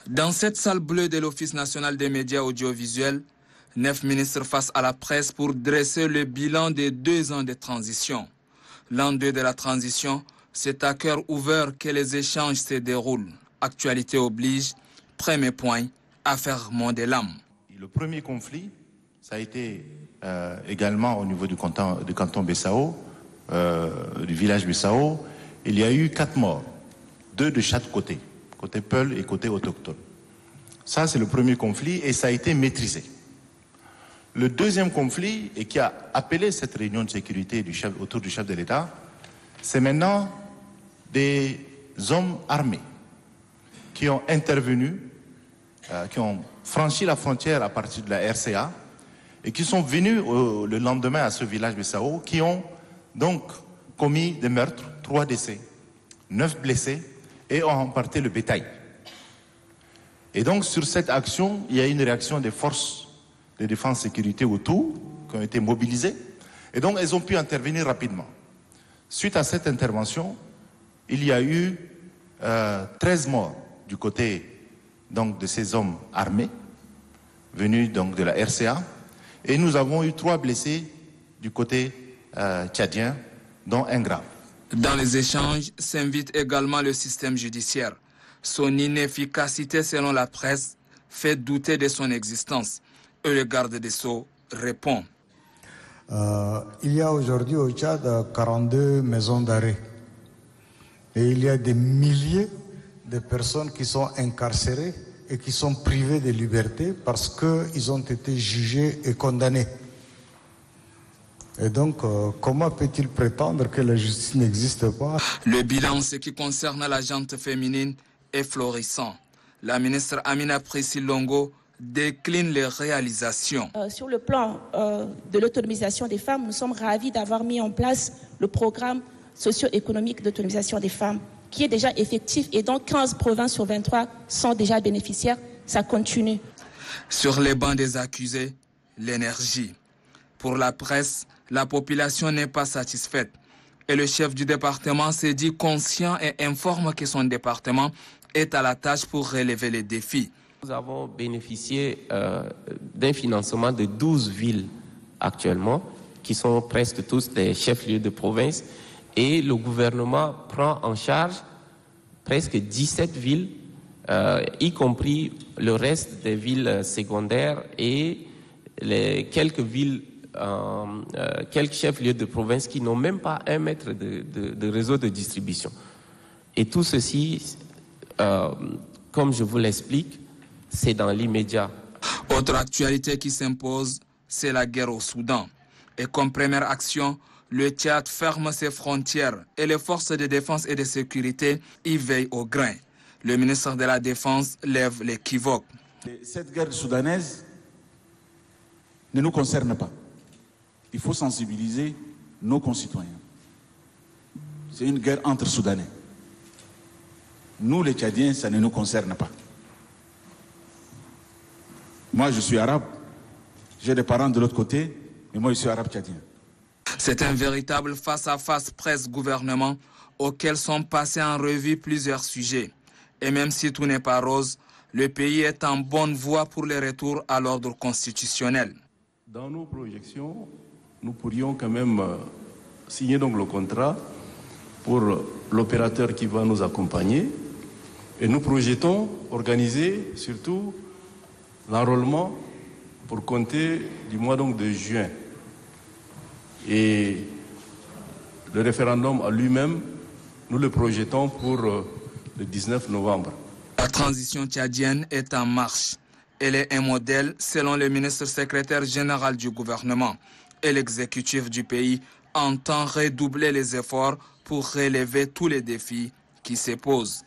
Dans cette salle bleue de l'Office national des médias audiovisuels, 9 ministres face à la presse pour dresser le bilan des 2 ans de transition. L'an 2 de la transition, c'est à cœur ouvert que les échanges se déroulent. Actualité oblige, premier point, affaire Mondelam. Le premier conflit, ça a été également au niveau du canton Bessao, du village Bessao. Il y a eu 4 morts, 2 de chaque côté Peul et côté autochtone. Ça, c'est le premier conflit et ça a été maîtrisé. Le deuxième conflit, et qui a appelé cette réunion de sécurité autour du chef de l'État, c'est maintenant des hommes armés qui ont intervenu, qui ont franchi la frontière à partir de la RCA et qui sont venus le lendemain à ce village Bessao, qui ont donc commis des meurtres, 3 décès, 9 blessés et ont emporté le bétail. Et donc sur cette action, il y a une réaction des forces de défense et sécurité autour qui ont été mobilisées et donc elles ont pu intervenir rapidement. Suite à cette intervention, il y a eu 13 morts du côté donc de ces hommes armés venus donc de la RCA et nous avons eu 3 blessés du côté tchadien, dont un grave. Dans les échanges s'invite également le système judiciaire. Son inefficacité, selon la presse, fait douter de son existence. Et le garde des Sceaux répond. Il y a aujourd'hui au Tchad 42 maisons d'arrêt. Et il y a des milliers de personnes qui sont incarcérées et qui sont privées de liberté parce qu'ils ont été jugés et condamnés. Et donc, comment peut-il prétendre que la justice n'existe pas? Le bilan en ce qui concerne la gente féminine est florissant. La ministre Amina Priscille Longo décline les réalisations. Sur le plan de l'autonomisation des femmes, nous sommes ravis d'avoir mis en place le programme socio-économique d'autonomisation des femmes, qui est déjà effectif et dont 15 provinces sur 23 sont déjà bénéficiaires. Ça continue. Sur les bancs des accusés, l'énergie. Pour la presse, la population n'est pas satisfaite. Et le chef du département s'est dit conscient et informe que son département est à la tâche pour relever les défis. Nous avons bénéficié d'un financement de 12 villes actuellement, qui sont presque tous des chefs-lieux de province. Et le gouvernement prend en charge presque 17 villes, y compris le reste des villes secondaires et les quelques villes, quelques chefs-lieux de province qui n'ont même pas 1 mètre de réseau de distribution. Et tout ceci, comme je vous l'explique, c'est dans l'immédiat. Autre actualité qui s'impose, c'est la guerre au Soudan. Et comme première action, le Tchad ferme ses frontières et les forces de défense et de sécurité y veillent au grain. Le ministre de la Défense lève l'équivoque. Cette guerre soudanaise ne nous concerne pas. Il faut sensibiliser nos concitoyens. C'est une guerre entre Soudanais. Nous, les Tchadiens, ça ne nous concerne pas. Moi, je suis arabe. J'ai des parents de l'autre côté, mais moi, je suis arabe tchadien. C'est un véritable face-à-face presse-gouvernement auquel sont passés en revue plusieurs sujets. Et même si tout n'est pas rose, le pays est en bonne voie pour le retour à l'ordre constitutionnel. Dans nos projections, nous pourrions quand même signer donc le contrat pour l'opérateur qui va nous accompagner. Et nous projetons organiser surtout l'enrôlement pour compter du mois donc de juin. Et le référendum à lui-même, nous le projetons pour le 19 novembre. La transition tchadienne est en marche. Elle est un modèle selon le ministre secrétaire général du gouvernement. Et l'exécutif du pays entend redoubler les efforts pour relever tous les défis qui se posent.